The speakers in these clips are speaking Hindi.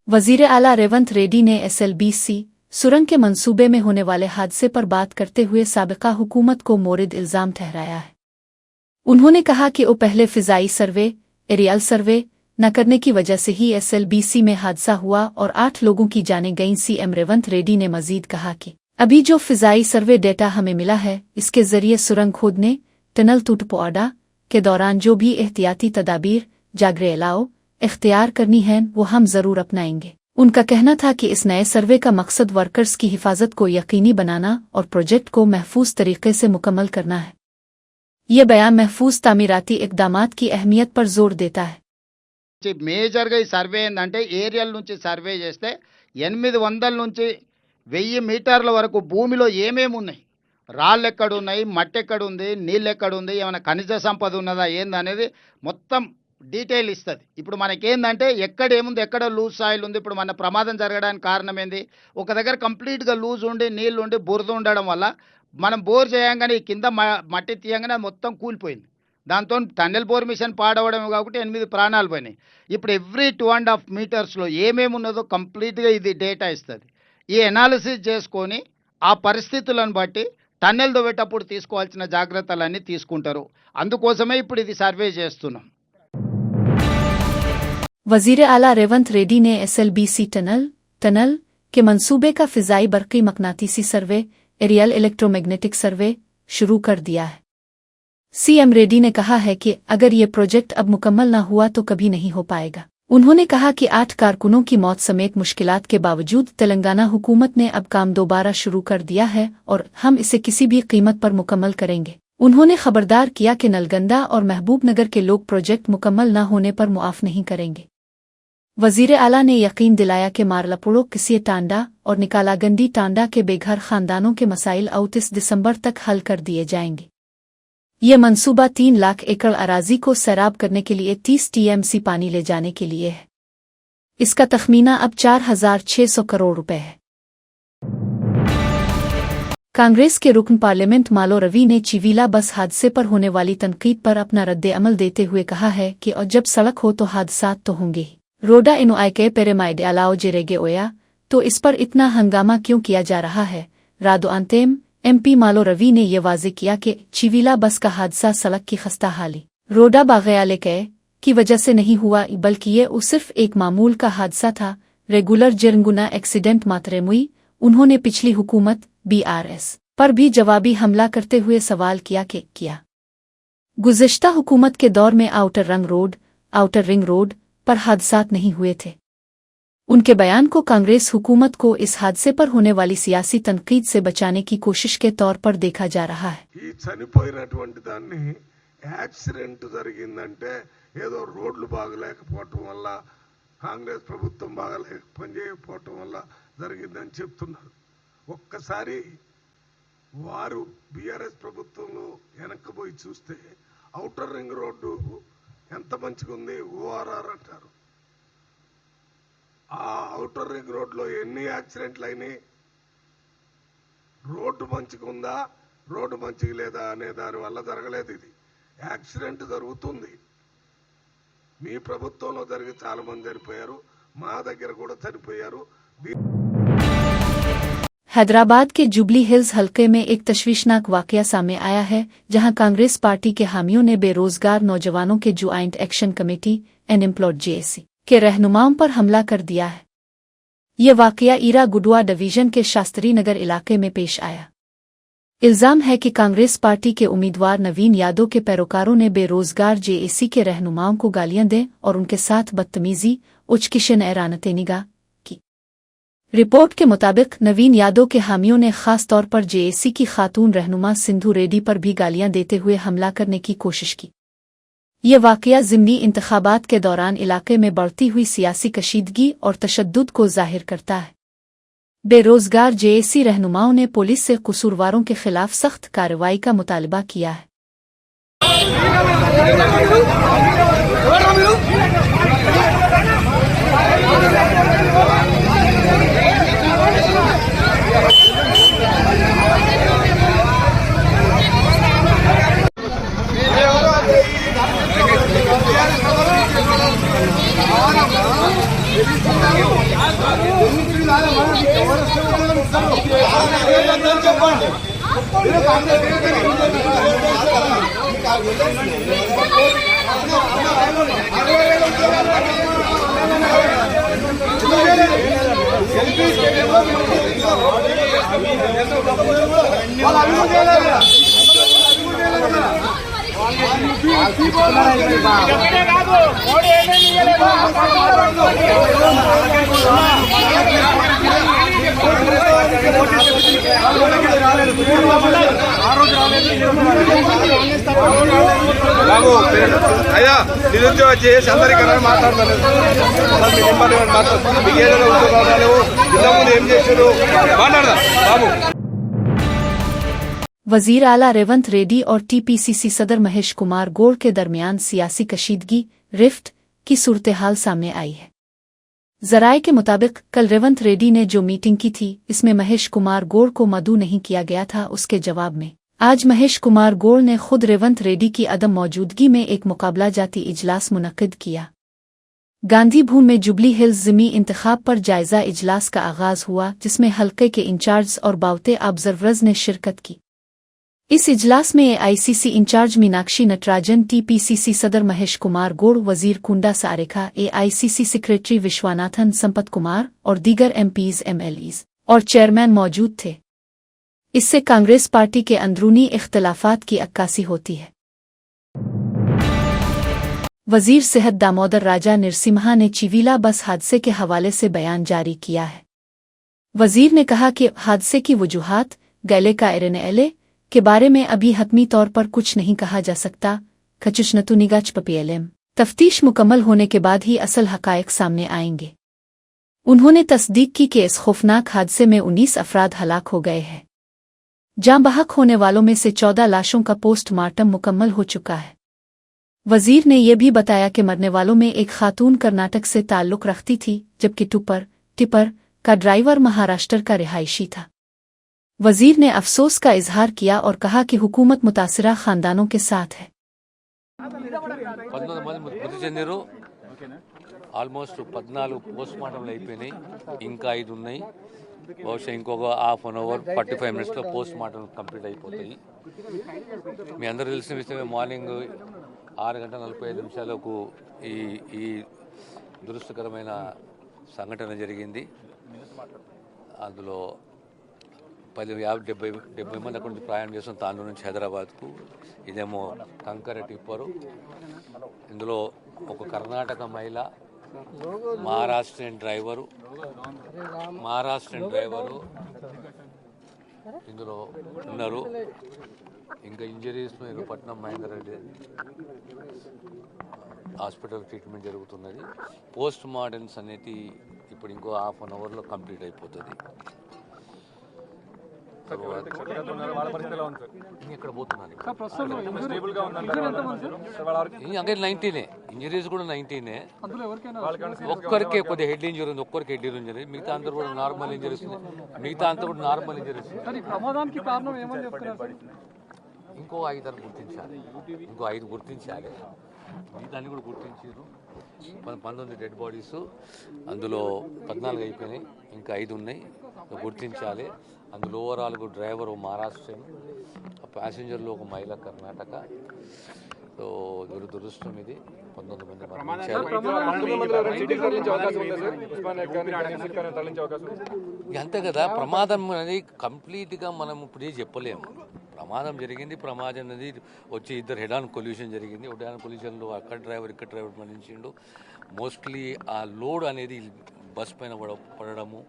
वजीर आला रेवंत रेड्डी ने SLBC सुरंग के मंसूबे में होने वाले हादसे पर बात करते हुए साबिका हुकूमत को मोरिद इल्जाम ठहराया है। उन्होंने कहा कि वो पहले फिजाई सर्वे एरियल सर्वे न करने की वजह से ही SLBC में हादसा हुआ और 8 लोगों की जानें गईं। CM रेवंत रेड्डी ने मजीद कहा कि अभी जो फिजाई सर्वे डेटा हमें मिला है, इसके जरिए सुरंग खोदने टनल टूटपोआडा के दौरान जो भी एहतियाती तदाबीर जागरेलाओ इख्तियार करनी है वो हम जरूर अपनाएंगे। उनका कहना था कि इस नए सर्वे का मकसद वर्कर्स की हिफाजत को यकीनी बनाना और प्रोजेक्ट को महफूज तरीके से मुकम्मल करना है। ये बयान महफूज तामीराती इक़दामात की अहमियत पर जोर देता है। మేజర్గా ఈ సర్వే ఏంటంటే ఏరియల్ నుంచి సర్వే చేస్తే 800 నుంచి 1000 మీటర్ల వరకు భూమిలో ఏమేమి ఉన్నాయి, రాళ్ళు ఎక్కడున్నాయి, మట్టి ఎక్కడుంది, నీళ్ళు ఎక్కడుంది, ఏమైనా ఖనిజ సంపద ఉన్నదా ఏందనేది మొత్తం డీటెయిల్ ఇస్తుంది. ఇప్పుడు మనకేందంటే ఎక్కడ ఏముంది, ఎక్కడ లూజ్ సాయిల్ ఉంది. ఇప్పుడు మన ప్రమాదం జరగడానికి కారణం ఏంది, ఒక దగ్గర కంప్లీట్గా లూజ్ ఉండి నీళ్ళు ఉండి బురద ఉండడం వల్ల మనం బోర్ చేయంగానే కింద మట్టి తీయంగానే మొత్తం కూలిపోయింది. దాంతో టన్నెల్ బోర్ మిషన్ పాడవడమే కాబట్టి 8 ప్రాణాలు పోయినాయి. ఇప్పుడు ఎవ్రీ 2.5 మీటర్స్లో ఏమేమి ఉన్నదో కంప్లీట్గా ఇది డేటా ఇస్తుంది. ఈ అనాలిసిస్ చేసుకొని ఆ పరిస్థితులను బట్టి టన్నెల్ దొవ్వేటప్పుడు తీసుకోవాల్సిన జాగ్రత్తలన్నీ తీసుకుంటారు. అందుకోసమే ఇప్పుడు ఇది సర్వే చేస్తున్నాం. वजीर आला रेवंत रेड्डी ने SLBC टनल के मंसूबे का फिजाई बरक़ी मकनातीसी सर्वे एरियल इलेक्ट्रोमैग्नेटिक सर्वे शुरू कर दिया है। CM रेड्डी ने कहा है कि अगर ये प्रोजेक्ट अब मुकम्मल न हुआ तो कभी नहीं हो पाएगा। उन्होंने कहा कि 8 कारकुनों की मौत समेत मुश्किलात के बावजूद तेलंगाना हुकूमत ने अब काम दोबारा शुरू कर दिया है और हम इसे किसी भी कीमत पर मुकम्मल करेंगे। उन्होंने खबरदार किया कि नलगंदा और महबूबनगर के लोग प्रोजेक्ट मुकम्मल न होने पर मुआफ नहीं करेंगे। वजीर आला ने यकीन दिलाया कि मारलापुड़ो किसी टांडा और निकालागंडी टांडा के बेघर खानदानों के मसाइल 29 दिसंबर तक हल कर दिए जाएंगे। ये मंसूबा 3 लाख एकड़ अराजी को सैराब करने के लिए 30 TMC पानी ले जाने के लिए है। इसका तखमीना अब 4600 करोड़ रुपए है। कांग्रेस के रुकन पार्लियामेंट मालो रवि ने चिवीला बस हादसे पर होने वाली तनकीद पर अपना रद्द-ए-अमल देते हुए कहा है कि और जब सड़क हो तो हादसात तो होंगे ही। रोडा इनो आयके पेरेमाइड अलाओ जेरेगे ओया तो इस पर इतना हंगामा क्यों किया जा रहा है। रादो अंतेम MP मालो रवि ने यह वाजे किया कि चिवीला बस का हादसा सड़क की खस्ता हाली रोडा बागयाले की वजह से नहीं हुआ, बल्कि ये सिर्फ एक मामूल का हादसा था, रेगुलर जिरंगुना एक्सीडेंट मातरेमुई। उन्होंने पिछली हुकूमत BRS पर भी जवाबी हमला करते हुए सवाल किया कि क्या गुज़िश्ता हुकूमत के दौर में आउटर रिंग रोड पर हादसात नहीं हुए थे। उनके बयान को कांग्रेस हुकूमत को इस हादसे पर होने वाली सियासी तनकीद से बचाने की कोशिश के तौर पर देखा जा रहा है। ఈ చనిపోయినటువంటి దాన్ని యాక్సిడెంట్ జరిగిందంటే ఏదో రోడ్లు బాగలేకపోవటం వల్ల కాంగ్రెస్ ప్రభుత్వం పనిచేయకపోవటం వల్ల జరిగిందని చెప్తున్నారు. ఒక్కసారి వారు బీఆర్ఎస్ ప్రభుత్వంలో వెనక్కిపోయి చూస్తే ఔటర్ రింగ్ రోడ్డు ఎంత మంచిగా ఉంది, ORR అంటారు. ఆ ఔటర్ రింగ్ రోడ్లో ఎన్ని యాక్సిడెంట్లు అయినాయి, రోడ్డు మంచిగా ఉందా రోడ్డు మంచిగా లేదా అనే దాని వల్ల జరగలేదు. ఇది యాక్సిడెంట్ జరుగుతుంది. మీ ప్రభుత్వంలో జరిగి చాలా మంది చనిపోయారు, మా దగ్గర కూడా చనిపోయారు. हैदराबाद के जुबली हिल्स हलके में एक तशवीशनाक वाकया सामने आया है, जहां कांग्रेस पार्टी के हामियों ने बेरोजगार नौजवानों के joint action committee unemployed JAC के रहनुमाओं पर हमला कर दिया है। ये वाकया ईरा गुडुआ डिवीजन के शास्त्री नगर इलाके में पेश आया। इल्जाम है कि कांग्रेस पार्टी के उम्मीदवार नवीन यादव के पैरोकारों ने बेरोजगार JAC के रहनुमाओं को गालियां दें और उनके साथ बदतमीजी उचकिशन एरानतेनिगा की। रिपोर्ट के मुताबिक नवीन यादव के हामियों ने खास तौर पर JAC की खातून रहनुमा सिंधु रेड्डी पर भी गालियां देते हुए हमला करने की कोशिश की। ये वाकया ज़िमनी इंतखाबात के दौरान इलाके में बढ़ती हुई सियासी कशीदगी और तशद्दुद को जाहिर करता है। बेरोजगार JAC रहनुमाओं ने पुलिस से कसूरवारों के खिलाफ सख्त कार्रवाई का मुतालबा किया है। Gracias. బాబు అయ్యా నిరుద్యోగ చేసి అందరికీ మాట్లాడతాను మీకు ఏదైనా ఉద్యోగాలు రాలేవు ఇంతకుముందు ఏం చేశారు మాట్లాడదా బాబు। वजीर आला रेवंत रेड्डी और टीपीसीसी सदर महेश कुमार गौड़ के दरमियान सियासी कशीदगी रिफ्ट की सूरत-ए-हाल सामने आई है। जराये के मुताबिक कल रेवंत रेड्डी ने जो मीटिंग की थी इसमें महेश कुमार गौड़ को मदऊ नहीं किया गया था। उसके जवाब में आज महेश कुमार गौड़ ने खुद रेवंत रेड्डी की अदम मौजूदगी में एक मुकाबला जाती इजलास मुनक्किद किया। गांधी भवन में जुबली हिल्स ज़िमी इंतखाब पर जायजा इजलास का आगाज हुआ, जिसमें हल्के के इंचार्ज और बावते ऑब्जर्वर्स ने शिरकत की। इस इजलास में AICC in-charge Meenakshi Natarajan, TPCC सदर महेश कुमार गौड़, वजीर कुंडा सारेखा, एआईसीसी सेक्रेटरी विश्वनाथन, संपत कुमार और दीगर एमपीज, एमएलईज और चेयरमैन मौजूद थे। इससे कांग्रेस पार्टी के अंदरूनी इख्तलाफात की अक्कासी होती है। वजीर सेहत दामोदर राजा नरसिम्हा ने चिवीला बस हादसे के हवाले से बयान जारी किया है। वजीर ने कहा कि हादसे की वजूहात गले का एरएनए के बारे में अभी हतमी तौर पर कुछ नहीं कहा जा सकता। कचुचनतुनिगाच पीएलएम तफ्तीश मुकम्मल होने के बाद ही असल हकायक सामने आएंगे। उन्होंने तस्दीक की कि इस खौफनाक हादसे में 19 अफराद हलाक हो गए हैं। जाँ बहक होने वालों में से 14 लाशों का पोस्टमार्टम मुकम्मल हो चुका है। वजीर ने यह भी बताया कि मरने वालों में एक खातून कर्नाटक से ताल्लुक़ रखती थी, जबकि टिपर का ड्राइवर महाराष्ट्र का रिहायशी था। वजीर ने अफसोस का इजहार किया और कहा कि हुकूमत मुतासिरा खानदानों के साथ है। ఆల్మోస్ట్ 14 పోస్ట్ మార్టంలు అయిపోయినాయి, ఇంకా 5 ఉన్నాయి. బహుశా ఇంకొక హాఫ్ అన్ అవర్ 45 మినిట్స్లో పోస్ట్ మార్టం కంప్లీట్ అయిపోతాయి. మీ అందరూ తెలిసిన విషయమే, మార్నింగ్ 6:45 ఈ దురదృష్టకరమైన సంఘటన జరిగింది. అందులో 50-70 మంది అక్కడి నుంచి ప్రయాణం చేస్తాం తాండూరు నుంచి హైదరాబాద్కు. ఇదేమో కంకర టిప్పరు. ఇందులో ఒక కర్ణాటక మహిళ, మహారాష్ట్రన్ డ్రైవరు ఇందులో ఉన్నారు. ఇంకా injuries Visakhapatnam Mahender Reddy hospital treatment జరుగుతున్నది. పోస్ట్ మార్టమ్స్ అనేది ఇప్పుడు ఇంకో హాఫ్ అన్ అవర్లో కంప్లీట్ అయిపోతుంది. ఇక్కడ పోతున్నాను అంటే 19 ఇంజరీస్ కూడా 19. ఒక్కరికే కొద్దిగా హెడ్ ఇంజరీ ఉంది, ఒక్కరికి హెడ్ ఇంజరీ, మిగతా అందరూ కూడా నార్మల్ ఇంజరీస్. ఇంకో 5 గుర్తించాలి, ఇంకో 5 గుర్తించాలి. మిగతాన్ని కూడా గుర్తించారు. 19 డెడ్ బాడీస్, అందులో 14 అయిపోయినాయి, ఇంకా 5 ఉన్నాయి, గుర్తించాలి. అందులో ఓవరాల్ డ్రైవర్ మహారాష్ట్ర, ప్యాసింజర్లో ఒక మహిళ కర్ణాటక. సో దురదృష్టం ఇది. 19 మంది మరణించారు. అంతే కదా, ప్రమాదం అనేది కంప్లీట్గా మనం ఇప్పుడే చెప్పలేము. ప్రమాదం జరిగింది, ప్రమాదం అనేది వచ్చి 2 హెడ్ ఆన్ కొల్యూషన్ జరిగింది. హెడ్ ఆన్ కొల్యూషన్లో అక్కడ డ్రైవర్ ఇక్కడ డ్రైవర్ మరణించిండు. మోస్ట్లీ ఆ లోడ్ అనేది బస్ పైన పడడము,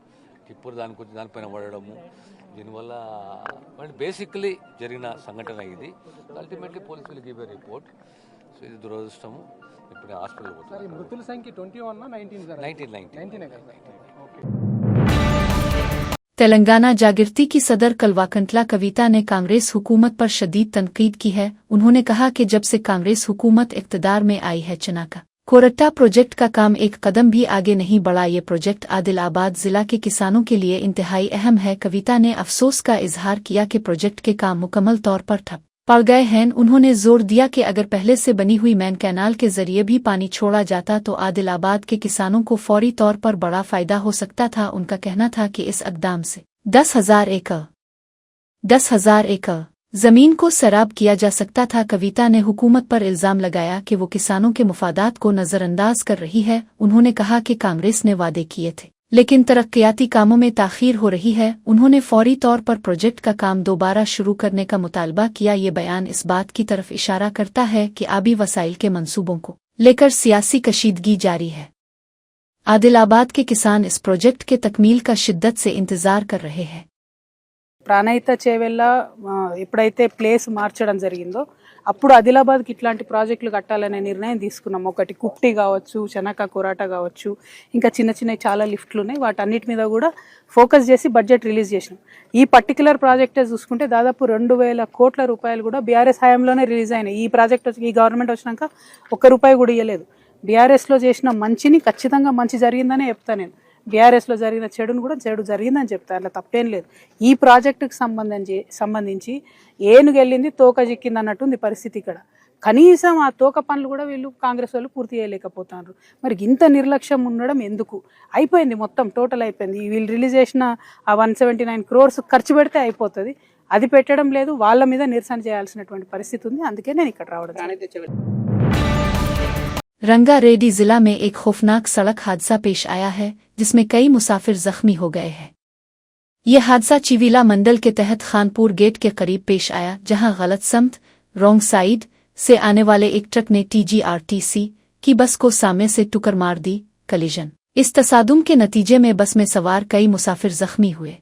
టిప్పర్ దానిపైన పడడము, దీనివల్ల బేసిక్లీ జరిగిన సంఘటన ఇది. Ultimately police will give a report. So ఇది దురదృష్టము. ఇప్పుడు హాస్పిటల్ పోతుంది. మృతుల సంఖ్య 19. तेलंगाना जागृति की सदर कलवाकंतला कविता ने कांग्रेस हुकूमत पर शदीद तनकीद की है। उन्होंने कहा कि जब से कांग्रेस हुकूमत इक़्तिदार में आई है, चनाका कोरट्टा प्रोजेक्ट का काम एक कदम भी आगे नहीं बढ़ा। ये प्रोजेक्ट आदिलाबाद जिला के किसानों के लिए इंतहाई अहम है। कविता ने अफसोस का इजहार किया कि प्रोजेक्ट के काम मुकम्मल तौर पर ठप पड़ गए हैं। उन्होंने जोर दिया कि अगर पहले से बनी हुई मैन कैनाल के जरिए भी पानी छोड़ा जाता तो आदिलाबाद के किसानों को फौरी तौर पर बड़ा फायदा हो सकता था। उनका कहना था कि इस इक़दाम से 10,000 एकड़ 10,000 एकड़ जमीन को सैराब किया जा सकता था। कविता ने हुकूमत पर इल्जाम लगाया कि वो किसानों के मुफादात को नजरअंदाज कर रही है। उन्होंने कहा कि कांग्रेस ने वादे किए थे लेकिन तरक्याती कामों में ताखीर हो रही है। उन्होंने फौरी तौर पर प्रोजेक्ट का काम दोबारा शुरू करने का मुतालबा किया। ये बयान इस बात की तरफ इशारा करता है कि आबी वसाइल के मंसूबों को लेकर सियासी कशीदगी जारी है। आदिलाबाद के किसान इस प्रोजेक्ट के तकमील का शिद्दत से इंतजार कर रहे हैं। ప్రాణహిత చేవెళ్ళ ఎప్పుడైతే ప్లేస్ మార్చడం జరిగిందో అప్పుడు ఆదిలాబాద్కి ఇట్లాంటి ప్రాజెక్టులు కట్టాలనే నిర్ణయం తీసుకున్నాం. ఒకటి కుప్టి కావచ్చు, చెనక కొరాట కావచ్చు, ఇంకా చిన్న చిన్న చాలా లిఫ్ట్లు ఉన్నాయి. వాటన్నిటి మీద కూడా ఫోకస్ చేసి బడ్జెట్ రిలీజ్ చేసినాం. ఈ పర్టికులర్ ప్రాజెక్టే చూసుకుంటే దాదాపు 2,000 కోట్ల రూపాయలు కూడా బీఆర్ఎస్ హయాంలోనే రిలీజ్ అయినాయి. ఈ ప్రాజెక్ట్ ఈ గవర్నమెంట్ వచ్చినాక ₹1 కూడా ఇవ్వలేదు. బీఆర్ఎస్లో చేసిన మంచిని ఖచ్చితంగా మంచి జరిగిందనే చెప్తాను నేను. బీఆర్ఎస్లో జరిగిన చెడును కూడా చెడు జరిగిందని చెప్తారు, అట్లా తప్పేం లేదు. ఈ ప్రాజెక్టుకు సంబంధించి ఏనుగెళ్ళింది తోక చిక్కింది అన్నట్టుంది పరిస్థితి ఇక్కడ. కనీసం ఆ తోక పనులు కూడా వీళ్ళు కాంగ్రెస్ వాళ్ళు పూర్తి చేయలేకపోతున్నారు. మరి ఇంత నిర్లక్ష్యం ఉండడం ఎందుకు? అయిపోయింది, మొత్తం టోటల్ అయిపోయింది. వీళ్ళు రిలీజ్ చేసిన ఆ 179 crores ఖర్చు పెడితే అయిపోతుంది. అది పెట్టడం లేదు. వాళ్ళ మీద నిరసన చేయాల్సినటువంటి పరిస్థితి ఉంది. అందుకే నేను ఇక్కడ రావడం. रंगारेड्डी जिला में एक खौफनाक सड़क हादसा पेश आया है जिसमें कई मुसाफिर जख्मी हो गए हैं। यह हादसा चिविला मंडल के तहत खानपुर गेट के करीब पेश आया, जहां गलत समत रॉन्ग साइड से आने वाले एक ट्रक ने TGRTC की बस को सामने से टक्कर मार दी। कलिजन इस तसादुम के नतीजे में बस में सवार कई मुसाफिर जख्मी हुए।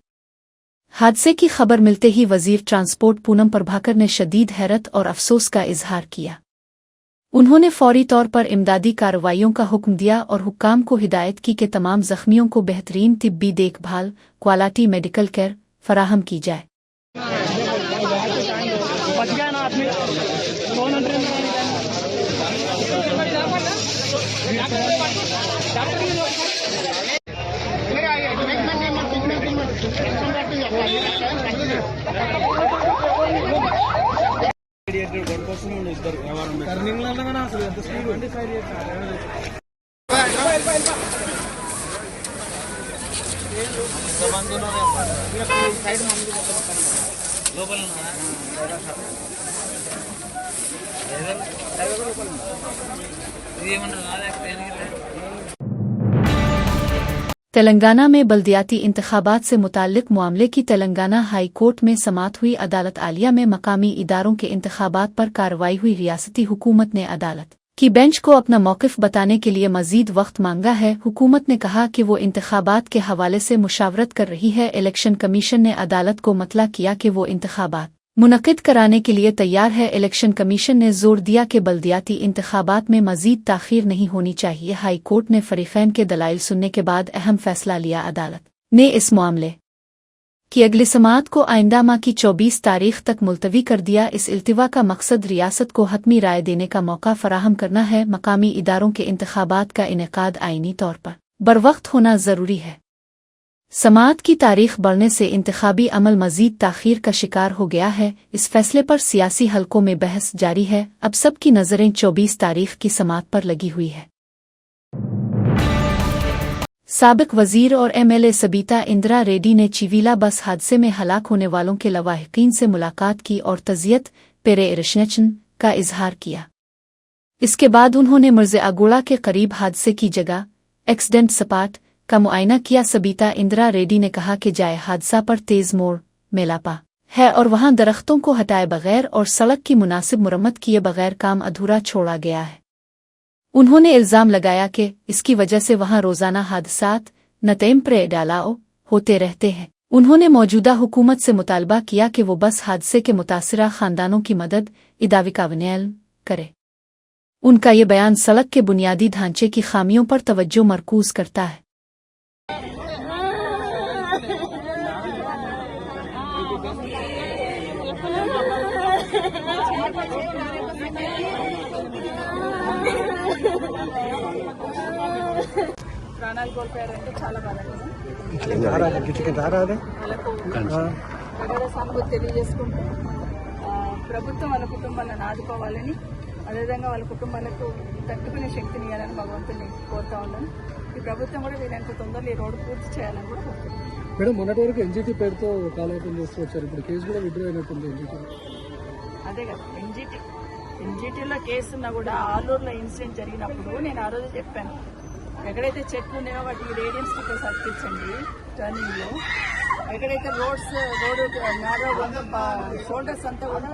हादसे की खबर मिलते ही वजीर ट्रांसपोर्ट पूनम प्रभाकर ने शदीद हैरत और अफसोस का इजहार किया। उन्होंने फौरी तौर पर इमदादी कार्रवाइयों का हुक्म दिया और हुक्काम को हिदायत की कि तमाम जख्मियों को बेहतरीन तिब्बी देखभाल क्वालिटी मेडिकल केयर फराहम की जाए। तेलंगाना में बल्दियाती इंतखाबात से मुताल्लिक मामले की तेलंगाना हाई कोर्ट में समाअत हुई। अदालत आलिया में मकामी इदारों के इंतखाबात पर कार्रवाई हुई। रियासती हुकूमत ने अदालत की बेंच को अपना मौक़िफ़ बताने के लिए मज़ीद वक्त मांगा है। हुकूमत ने कहा कि वो इंतखाबात के हवाले से मुशावरत कर रही है। इलेक्शन कमीशन ने अदालत को मतला किया कि वो इंतखाबात मुनक़िद कराने के लिए तैयार है। इलेक्शन कमीशन ने जोर दिया कि बल्दियाती इंतखाबात में मज़ीद ताख़ीर नहीं होनी चाहिए। हाई कोर्ट ने फ़रीक़ैन के दलाइल सुनने के बाद अहम फ़ैसला लिया। अदालत ने इस मामले की अगली समाअत को आइंदा माह की 24 तारीख तक मुलतवी कर दिया। इस इल्तिवा का मकसद रियासत को हतमी राय देने का मौका फराहम करना है। मकामी इदारों के इंतखाबात का इनेकाद आईनी तौर पर बरवक्त होना ज़रूरी है। समाअत की तारीख बढ़ने से इंतखाबी अमल मज़ीद ताख़ीर का शिकार हो गया है। इस फैसले पर सियासी हलकों में बहस जारी है। अब सबकी नज़रें 24 तारीख की समाअत पर लगी हुई है। साबिक वजीर और MLA सबीता इंदिरा रेड्डी ने चिविला बस हादसे में हलाक होने वालों के लवाहिकीन से मुलाकात की और तज़ियत पेरेशनचन का इजहार किया। इसके बाद उन्होंने मिर्ज़ागुड़ा के करीब हादसे की जगह एक्सीडेंट स्पॉट का मुआयना किया। सबीता इंदिरा रेड्डी ने कहा कि जाए हादसा पर तेज मोड़ मेलापा है और वहां दरख्तों को हटाए बगैर और सड़क की मुनासिब मुरम्मत किए बगैर काम अधूरा छोड़ा गया है। उन्होंने इल्ज़ाम लगाया कि इसकी वजह से वहां रोज़ाना हादसात नतैम प्रे डालाओ होते रहते हैं। उन्होंने मौजूदा हुकूमत से मुतालबा किया कि वो बस हादसे के मुतासिरा ख़ानदानों की मदद इदाविकावनेल करे। उनका ये बयान सड़क के बुनियादी ढांचे की खामियों पर तवज्जो मरकूज़ करता है। ప్రాణాలు కోల్పోయారంటే చాలా బాధ. వాళ్ళకు సానుభూతి తెలియజేసుకుంటూ ప్రభుత్వం వాళ్ళ కుటుంబాలను ఆదుకోవాలని, అదేవిధంగా వాళ్ళ కుటుంబాలకు తట్టుకునే శక్తిని ఇవ్వాలని భగవంతుని కోరుతా ఉన్నాను. ఈ ప్రభుత్వం కూడా వీలైనంత తొందరలో ఈ రోడ్డు పూర్తి చేయాలని కూడా కోరుతున్నాను. మేడం మొన్నటి వరకు ఎన్జిటి పేరుతో కాలయాపన చేస్తూ వచ్చారు, ఇప్పుడు కేసు కూడా విత్డ్రా అయినట్టుంది ఎన్జిటి. అదే కదా ఎన్జిటీలో కేసు ఉన్నా కూడా ఆలూరులో ఇన్సిడెంట్ జరిగినప్పుడు నేను ఆ రోజు చెప్పాను, ఎక్కడైతే చెట్లు ఉన్నాయో వాటికి రేడియం స్టిక్కర్స్ అతికించండి టర్నింగ్ లో, ఎక్కడైతే రోడ్ నేరో షోల్డర్స్ అంతా కూడా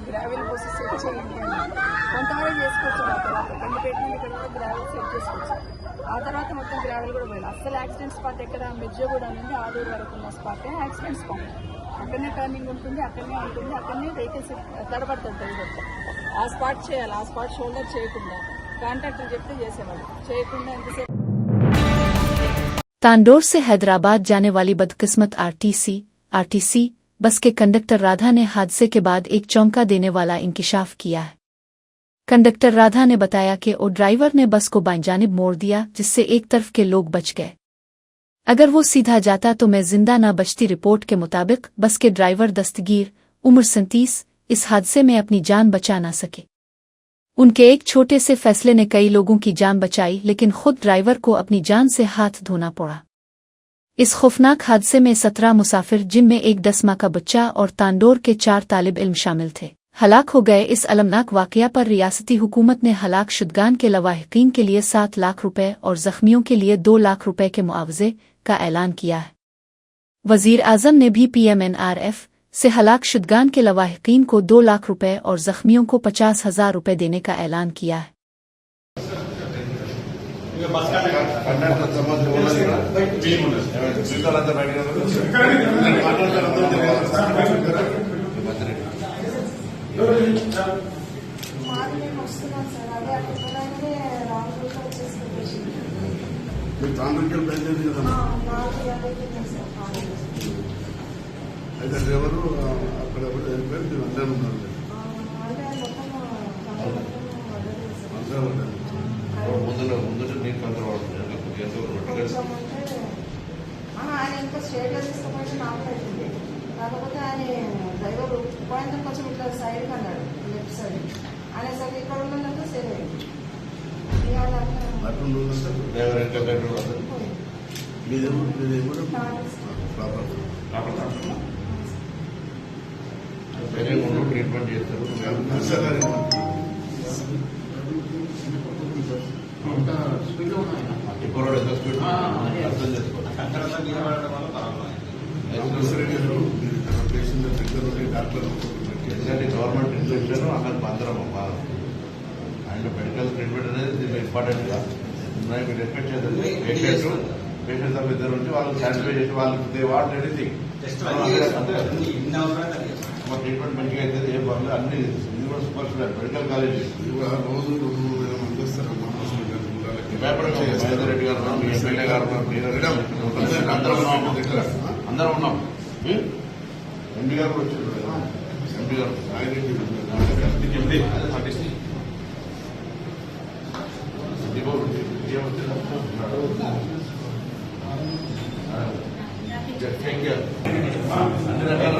గ్రావెల్ పోసి సెట్ చేయండి అని కొంతవరకు చేసుకోవచ్చు. ఆ తర్వాత కొన్ని పెట్టిన ఇక్కడ కూడా గ్రావెల్ సెట్ చేసుకోవచ్చు. ఆ తర్వాత మొత్తం గ్రావెల్ కూడా పోయాలి. అసలు యాక్సిడెంట్ స్పాట్ ఎక్కడ మిర్జగూడ నుండి ఆలూరు వరకు ఉన్న స్పాటే యాక్సిడెంట్ స్పాట్. అక్కడనే టర్నింగ్ ఉంటుంది, అక్కడనే వెహికల్స్ తడబడుతుంటాయి. ఆ స్పాట్ చేయాలి, ఆ స్పాట్ షోల్డర్ చేయకుండా కాంట్రాక్టర్ చెప్తే చేసేవాళ్ళు, చేయకుండా ఎంతసేపు. तांडोर से हैदराबाद जाने वाली बदकिस्मत आरटीसी बस के कंडक्टर राधा ने हादसे के बाद एक चौंका देने वाला इंकिशाफ किया है। कंडक्टर राधा ने बताया कि वो ड्राइवर ने बस को बाईं जानिब मोड़ दिया, जिससे एक तरफ के लोग बच गए। अगर वो सीधा जाता तो मैं जिंदा न बचती। रिपोर्ट के मुताबिक बस के ड्राइवर दस्तगीर उम्र 37 इस हादसे में अपनी जान बचा न सके। उनके एक छोटे से फैसले ने कई लोगों की जान बचाई, लेकिन खुद ड्राइवर को अपनी जान से हाथ धोना पड़ा। इस खौफनाक हादसे में 17 मुसाफिर, जिनमें एक 10 माह का बच्चा और तांडोर के 4 तालिब इल्म शामिल थे, हलाक हो गए। इस अलमनाक वाकया पर रियासती हुकूमत ने हलाक शुदगान के लवाहिकीन के लिए 7 लाख रुपए और जख्मियों के लिए 2 लाख रुपए के मुआवजे का ऐलान किया है। वजीर आजम ने भी PMNRF से हलाक शुदगान के लवाहिकीन को 2 लाख रुपए और जख्मियों को 50,000 रुपए देने का ऐलान किया है। అయితే డ్రైవరు అక్కడ వెళ్ళిపోయి మీరు అందరూ ఉన్నారు. ముందు నీకు కంట్రోల్ ఆయన ఇంకా స్టేట్లో తీసుకుపోయి నాపైతుంది. కాకపోతే ఆయన డ్రైవర్ పాయింట్ కొంచెం ఇట్లా సైడ్ అన్నాడు, లెఫ్ట్ సైడ్ అనేసరికి ఇక్కడ ఉన్నందుకు సేవ్ అయింది. డ్రైవర్ ఇంకా ట్రీట్మెంట్ చేస్తారు. ఇప్పుడు ఎంత స్పీడ్ అర్థం చేసుకోవాలి. ఎందుకంటే గవర్నమెంట్ ఇన్స్టిట్యూషన్ అక్కడ అందరం అండ్ మెడికల్ ట్రీట్మెంట్ అనేది ఇంపార్టెంట్ గా ఉన్నాయి. మీరు ఎక్స్పెక్ట్ చేస్తారు పేషెంట్స్ ఆఫ్ ఇద్దరు నుంచి వాళ్ళకి సాటిస్ఫై చేసి వాళ్ళకి దే వాంట్ ఎనీథింగ్ ట్రీట్మెంట్ మంచిగా అయితే ఏ పనులు అన్ని ఇది కూడా సూపర్ స్పెషల్ మెడికల్ కాలేజ్ రోజు మహేందర్ రెడ్డి గారు ఉన్నాం, ఎమ్మెల్యే గారు ఉన్నాం, అందరం ఉన్నాం. ఎంపీ గారు కూడా వచ్చారు. ఎంపీ గారు అన్ని రకాల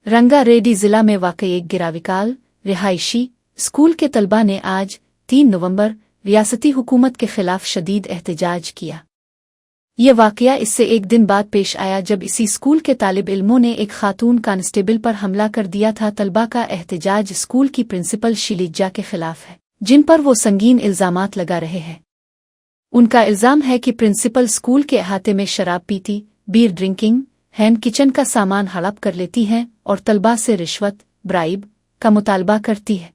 रंगारेड्डी जिला में वाकई एक गिराविकाल रिहायशी स्कूल के तलबा ने आज 3 नवंबर रियासती हुकूमत के खिलाफ शदीद एहतजाज किया। ये वाकया इससे एक दिन बाद पेश आया जब इसी स्कूल के तालिब इल्मों ने एक खातून कांस्टेबल पर हमला कर दिया था। तलबा का एहतजाज स्कूल की प्रिंसिपल शीलिजा के खिलाफ है, जिन पर वो संगीन इल्जामात लगा रहे हैं। उनका इल्जाम है कि प्रिंसिपल स्कूल के अहाते में शराब पीती, बीयर ड्रिंकिंग, हैंड किचन का सामान हड़प कर लेती हैं और तलबा से रिश्वत ब्राइब का मुतालबा करती है।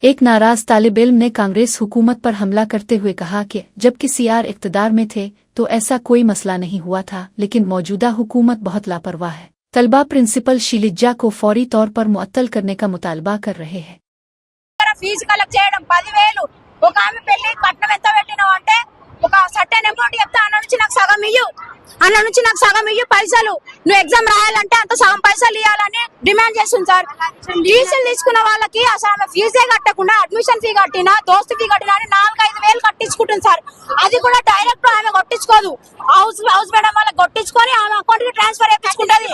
एक नाराज तालिब इल्म ने कांग्रेस हुकूमत पर हमला करते हुए कहा कि जबकि CR इक़्तिदार में थे तो ऐसा कोई मसला नहीं हुआ था, लेकिन मौजूदा हुकूमत बहुत लापरवाह है। तलबा प्रिंसिपल शीलिजा को फौरी तौर पर मुअत्तल करने का मुतालबा कर रहे हैं। ఫీజు కలెక్ట్ చేయడం 10,000 ఒక ఆమె పెళ్లి కట్నం ఎంత పెట్టినావు అంటే ఒక సర్టెన్ అమౌంట్ చెప్తే అన్న నుంచి నాకు సగం ఇయ్యు పైసలు, నువ్వు ఎగ్జామ్ రాయాలంటే అంత సగం పైసలు ఇవ్వాలని డిమాండ్ చేస్తుంది సార్. ఫీజులు తీసుకున్న వాళ్ళకి అసలు ఆమె ఫీజే కట్టకుండా అడ్మిషన్ ఫీ కట్టినా, దోస్తు ఫీ కట్టినా అని 4-5 వేలు కట్టించుకుంటుంది సార్. అది కూడా డైరెక్ట్ ఆమె కొట్టించుకోదు, హౌస్ మేడం వాళ్ళకి కొట్టించుకొని ఆమె అకౌంట్ కి ట్రాన్స్ఫర్ చేయించుకుంటది.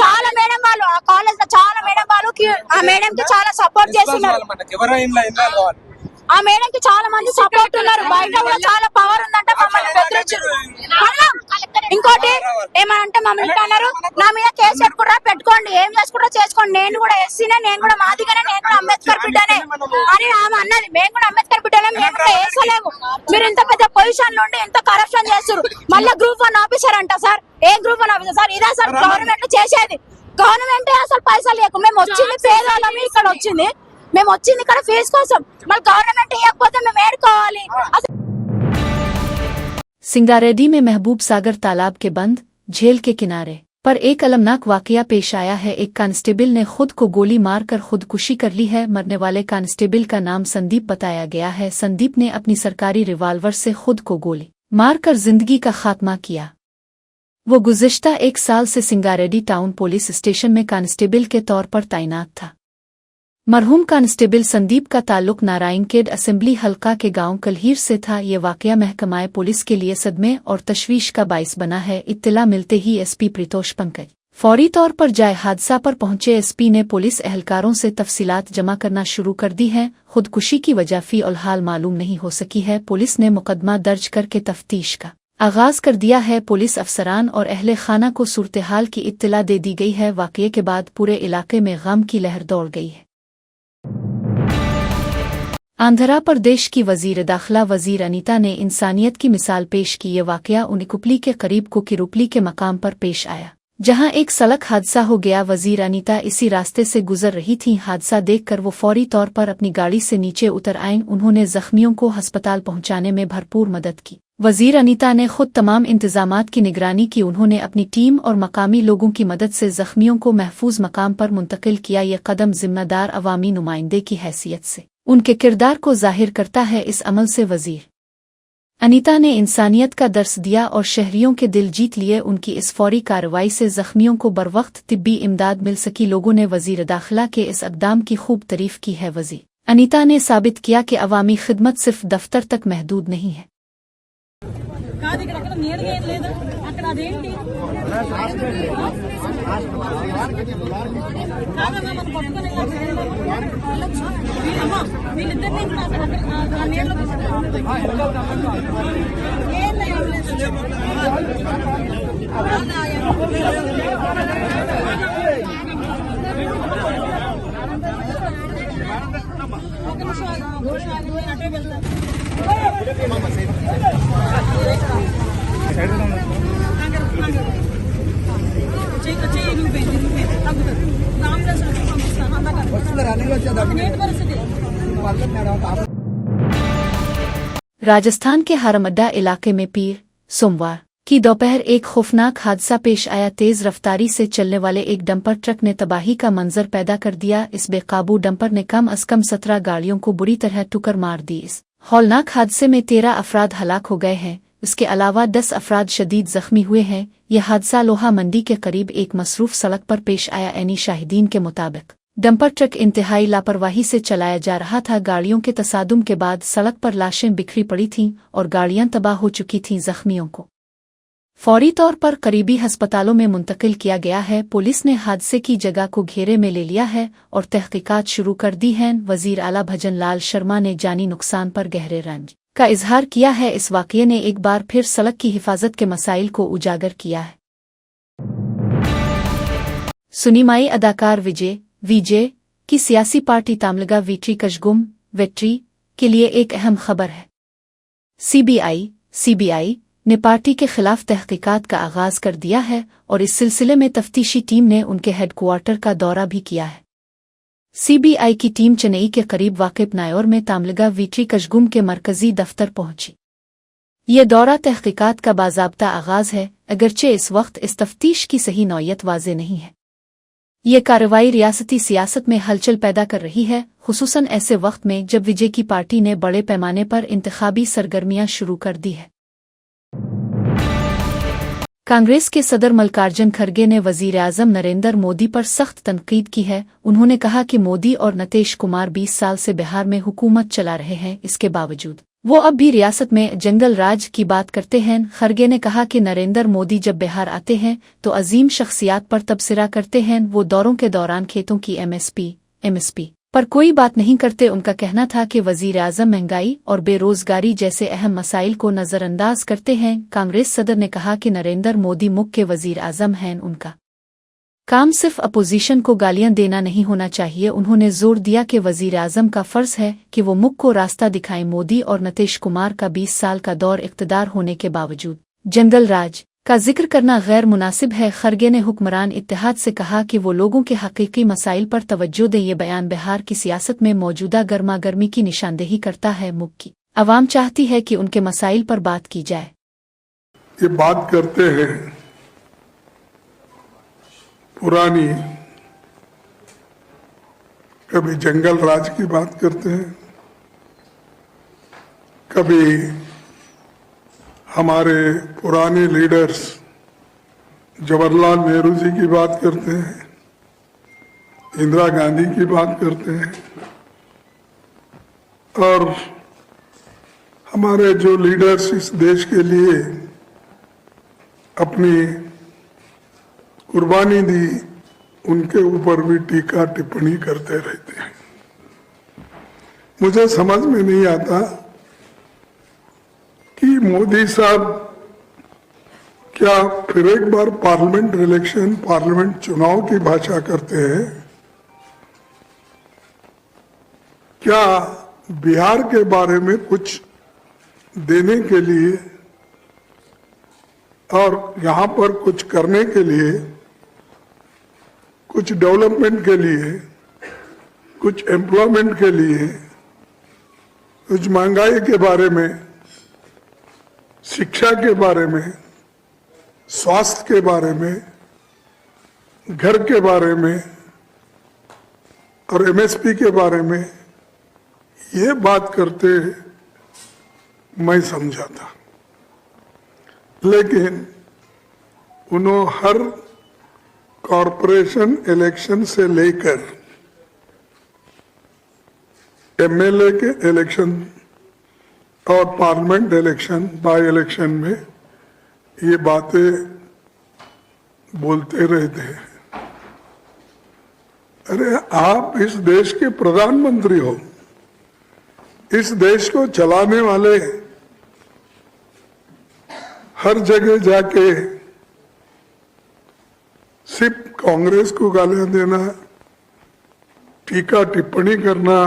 చాలా మేడం వాళ్ళు ఆ కాలేజ్ లో చాలా మేడం వాళ్ళు ఆ మేడం కి చాలా సపోర్ట్ చేస్తున్నారు. ఆ మేడం కి చాలా మంది సపోర్ట్ ఉన్నారు. బయట కూడా చాలా పవర్ ఉందంట, మమ్మల్ని బెదిరించారు. ఇంకోటి ఏమంటే మమ్మల్ని అన్నారు, నా మీద కేసు పెట్టుకోండి, ఏం చేసుకుంటా చేసుకోండి, నేను కూడా ఎస్సీనే, నేను కూడా మాదిగానే, నేను కూడా అంబేద్కర్ బిడ్డనే అని ఆమె అన్నది. మేము కూడా అంబేద్కర్ బిడ్డనే, మేము కూడా వేసలేము. మీరు ఇంత పెద్ద పొజిషన్ నుండి ఎంత కరప్షన్ చేస్తారు. మళ్ళీ గ్రూప్ 1 ఆఫీసర్ అంట సార్. ఏ గ్రూప్ 1 ఆఫీసర్ సార్? ఇదే సార్ గవర్నమెంట్ చేసేది. గవర్నమెంట్ అసలు పైసలు లేకు. మేము వచ్చింది పేదవాళ్ళమి, మేము వచ్చింది ఇక్కడ ఫీజు కోసం. మళ్ళీ గవర్నమెంట్ ఇవ్వకపోతే మేము ఏడుకోవాలి. सिंगारेड्डी में महबूब सागर तालाब के बंद झेल के किनारे पर एक अलमनाक वाकया पेश आया है। एक कांस्टेबल ने खुद को गोली मारकर खुदकुशी कर ली है। मरने वाले कांस्टेबल का नाम संदीप बताया गया है। संदीप ने अपनी सरकारी रिवाल्वर से खुद को गोली मारकर जिंदगी का खात्मा किया। वो गुज़िश्ता 1 साल से सिंगारेड्डी टाउन पुलिस स्टेशन में कांस्टेबल के तौर पर तैनात था। मरहूम कांस्टेबल संदीप का ताल्लुक नारायणखेड़ असेंबली हलका के गांव कलहीर से था। ये वाकया महकमाए पुलिस के लिए सदमे और तशवीश का बाइस बना है। इत्तला मिलते ही एसपी प्रीतोष पंकज फौरी तौर पर जाए हादसा पर पहुंचे। एसपी ने पुलिस एहलकारों से तफसीलात जमा करना शुरू कर दी है। खुदकुशी की वजह फ़िलहाल मालूम नहीं हो सकी है। पुलिस ने मुकदमा दर्ज करके तफ्तीश का आगाज कर दिया है। पुलिस अफसरान और अहले खाना को सूरत हाल की इत्तला दे दी गई है। वाकये के बाद पूरे इलाके में गम की लहर दौड़ गई है। आंध्र प्रदेश की वजीर दाखिला वजीर अनीता ने इंसानियत की मिसाल पेश की। ये वाकया उनिकुपली के करीब कुकिरुपली के मकाम पर पेश आया, जहां एक सड़क हादसा हो गया। वजीर अनीता इसी रास्ते से गुजर रही थीं। हादसा देखकर वो फौरी तौर पर अपनी गाड़ी से नीचे उतर आईं। उन्होंने जख्मियों को अस्पताल पहुंचाने में भरपूर मदद की। वजीर अनीता ने खुद तमाम इंतजामात की निगरानी की। उन्होंने अपनी टीम और मकामी लोगों की मदद से जख्मियों को महफूज मकाम पर मुंतकिल किया। ये कदम जिम्मेदार अवामी नुमाइंदे की हैसियत से उनके किरदार को जाहिर करता है। इस अमल से वजीर अनीता ने इंसानियत का दर्स दिया और शहरियों के दिल जीत लिए। उनकी इस फौरी कार्रवाई से जख्मियों को बरवक्त तिब्बी इमदाद मिल सकी। लोगों ने वजीर दाखिला के इस इक़दाम की खूब तारीफ की है। वजीर अनीता ने साबित किया कि अवामी खिदमत सिर्फ दफ्तर तक महदूद नहीं है। राजस्थान के हरमड्डा इलाके में पीर सोमवार की दोपहर एक खौफनाक हादसा पेश आया। तेज रफ्तारी से चलने वाले एक डंपर ट्रक ने तबाही का मंजर पैदा कर दिया। इस बेकाबू डंपर ने कम अज कम 17 गाड़ियों को बुरी तरह टुक्कर मार दी। इस हौलनाक हादसे में 13 अफराद हलाक हो गए हैं। इसके अलावा 10 अफराद शदीद जख्मी हुए हैं। यह हादसा लोहा मंडी के करीब एक मसरूफ सड़क पर पेश आया। ऐनी शाहिदीन के मुताबिक डंपर ट्रक इंतहाई लापरवाही से चलाया जा रहा था। गाड़ियों के तसादुम के बाद सड़क पर लाशें बिखरी पड़ी थीं और गाड़ियां तबाह हो चुकी थीं। जख्मियों को फौरी तौर पर करीबी अस्पतालों में मुंतकिल किया गया है। पुलिस ने हादसे की जगह को घेरे में ले लिया है और तहकीकात शुरू कर दी हैं। वजीर आला भजन लाल शर्मा ने जानी नुकसान पर गहरे रंज का इजहार किया है। इस वाकये ने एक बार फिर सड़क की हिफाजत के मसाइल को उजागर किया है। सुनीमाई अदाकार विजय की सियासी पार्टी तामलगा वीट्री कशगुम वेट्री के लिए एक अहम खबर है। सीबीआई ने पार्टी के खिलाफ तहकीकात का आगाज कर दिया है और इस सिलसिले में तफ्तीशी टीम ने उनके हेडक्वार्टर का दौरा भी किया है। सीबीआई की टीम चेन्नई के करीब वाक़िब नायोर में तामलगा वीट्री कशगुम के मरकजी दफ्तर पहुंची। ये दौरा तहकीकात का बाज़ाब्ता आगाज है, अगरचे इस वक्त इस तफ्तीश की सही नौयत वाज़े नहीं है। ये कार्रवाई रियासती सियासत में हलचल पैदा कर रही है, खुसूसन ऐसे वक्त में जब विजय की पार्टी ने बड़े पैमाने पर इंतखाबी सरगर्मियां शुरू कर दी है। कांग्रेस के सदर मल्लिकार्जुन खड़गे ने वजीर-ए-आज़म नरेंद्र मोदी पर सख्त तनकीद की है। उन्होंने कहा कि मोदी और नीतीश कुमार 20 साल से बिहार में हुकूमत चला रहे हैं, इसके बावजूद वो अब भी रियासत में जंगल राज की बात करते हैं। खड़गे ने कहा कि नरेंद्र मोदी जब बिहार आते हैं तो अजीम शख्सियात पर तबसरा करते हैं। वो दौरों के दौरान खेतों की एमएसपी पर कोई बात नहीं करते। उनका कहना था कि वजीर-ए-आज़म महंगाई और बेरोजगारी जैसे अहम मसाइल को नजरअंदाज करते हैं। कांग्रेस सदर ने कहा कि नरेंद्र मोदी मुख्य वजीर-ए-आज़म हैं, उनका काम सिर्फ अपोजिशन को गालियां देना नहीं होना चाहिए। उन्होंने जोर दिया कि वजीर-ए-आज़म का फर्ज है कि वो मुल्क को रास्ता दिखाएं। मोदी और नीतीश कुमार का 20 साल का दौर इख्तिदार होने के बावजूद जंगल राज का जिक्र करना गैर मुनासिब है। खड़गे ने हुक्मरान इत्तेहाद से कहा कि वो लोगों के हकीकी मसाइल पर तवज्जो दें। ये बयान बिहार की सियासत में मौजूदा गर्मा गर्मी की निशानदेही करता है। मुल्क की अवाम चाहती है कि उनके मसाइल पर बात की जाए। ये बात करते हैं पुरानी, कभी जंगल राज की बात करते हैं, कभी हमारे पुराने लीडर्स जवाहरलाल नेहरू जी की बात करते हैं, इंदिरा गांधी की बात करते हैं, और हमारे जो लीडर्स इस देश के लिए अपनी कुर्बानी दी, उनके ऊपर भी टीका टिप्पणी करते रहते हैं। मुझे समझ में नहीं आता कि मोदी साहब क्या फिर एक बार पार्लियामेंट चुनाव की भाषा करते हैं। क्या बिहार के बारे में कुछ देने के लिए और यहाँ पर कुछ करने के लिए, कुछ डेवलपमेंट के लिए, कुछ एम्प्लॉयमेंट के लिए, कुछ महंगाई के बारे में, शिक्षा के बारे में, स्वास्थ्य के बारे में, घर के बारे में और एमएसपी के बारे में ये बात करते मैं समझा था, लेकिन उन्होंने हर कॉरपोरेशन इलेक्शन से लेकर एमएलए के इलेक्शन और पार्लियामेंट इलेक्शन, बाई इलेक्शन में ये बातें बोलते रहते हैं। अरे आप इस देश के प्रधानमंत्री हो, इस देश को चलाने वाले हर जगह जाके सिर्फ कांग्रेस को गालियां देना, टीका टिप्पणी करना।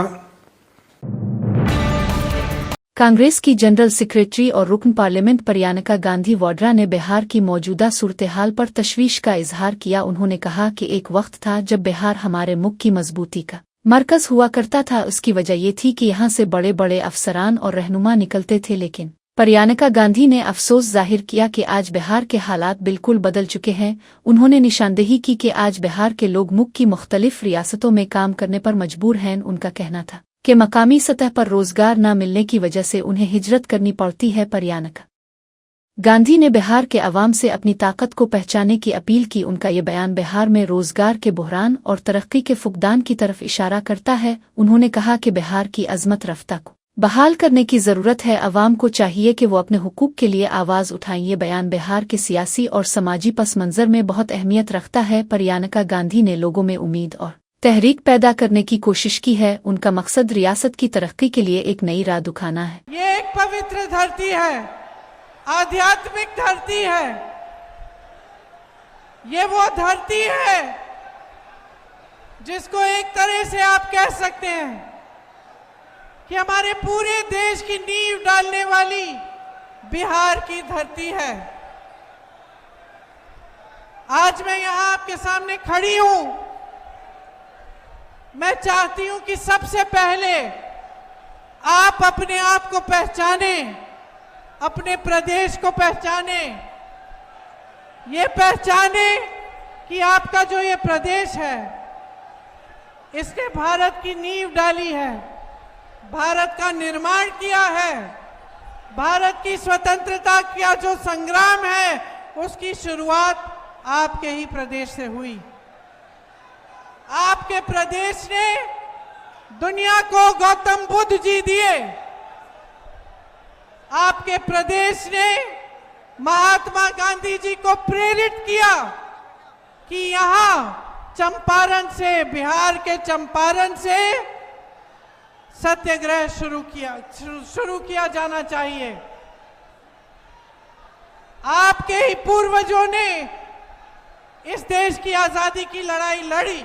कांग्रेस की जनरल सेक्रेटरी और रुकन पार्लियामेंट प्रियंका गांधी वाड्रा ने बिहार की मौजूदा सूरत-ए-हाल पर तशवीश का इजहार किया। उन्होंने कहा कि एक वक्त था जब बिहार हमारे मुल्क की मजबूती का मरकज हुआ करता था। उसकी वजह ये थी कि यहाँ से बड़े बड़े अफसरान और रहनुमा निकलते थे, लेकिन प्रियंका गांधी ने अफसोस जाहिर किया कि आज बिहार के हालात बिल्कुल बदल चुके हैं। उन्होंने निशानदेही की कि आज बिहार के लोग मुल्क की मुख्तलिफ रियासतों में काम करने पर मजबूर हैं। उनका कहना था कि मकामी सतह पर रोजगार न मिलने की वजह से उन्हें हिजरत करनी पड़ती है। प्रियंका गांधी ने बिहार के अवाम से अपनी ताकत को पहचानने की अपील की। उनका ये बयान बिहार में रोजगार के बहरान और तरक्की के फुकदान की तरफ इशारा करता है। उन्होंने कहा कि बिहार की अजमत रफ्ता को बहाल करने की जरूरत है। अवाम को चाहिए कि वो अपने हुकूक के लिए आवाज उठाएं। ये बयान बिहार के सियासी और समाजी पस मंजर में बहुत अहमियत रखता है। प्रियंका गांधी ने लोगों में उम्मीद और तहरीक पैदा करने की कोशिश की है। उनका मकसद रियासत की तरक्की के लिए एक नई राह दिखाना है। ये एक पवित्र धरती है, आध्यात्मिक धरती है। ये वो धरती है जिसको एक तरह से आप कह सकते हैं कि हमारे पूरे देश की नींव डालने वाली बिहार की धरती है। आज मैं यहां आपके सामने खड़ी हूं। मैं चाहती हूं कि सबसे पहले आप अपने आप को पहचाने, अपने प्रदेश को पहचाने, ये पहचाने कि आपका जो ये प्रदेश है, इसने भारत की नींव डाली है, भारत का निर्माण किया है, भारत की स्वतंत्रता का जो संग्राम है उसकी शुरुआत आपके ही प्रदेश से हुई। आपके प्रदेश ने दुनिया को गौतम बुद्ध जी दिए। आपके प्रदेश ने महात्मा गांधी जी को प्रेरित किया कि यहां चंपारण से, बिहार के चंपारण से सत्याग्रह शुरू किया जाना चाहिए। आपके ही पूर्वजों ने इस देश की आजादी की लड़ाई लड़ी।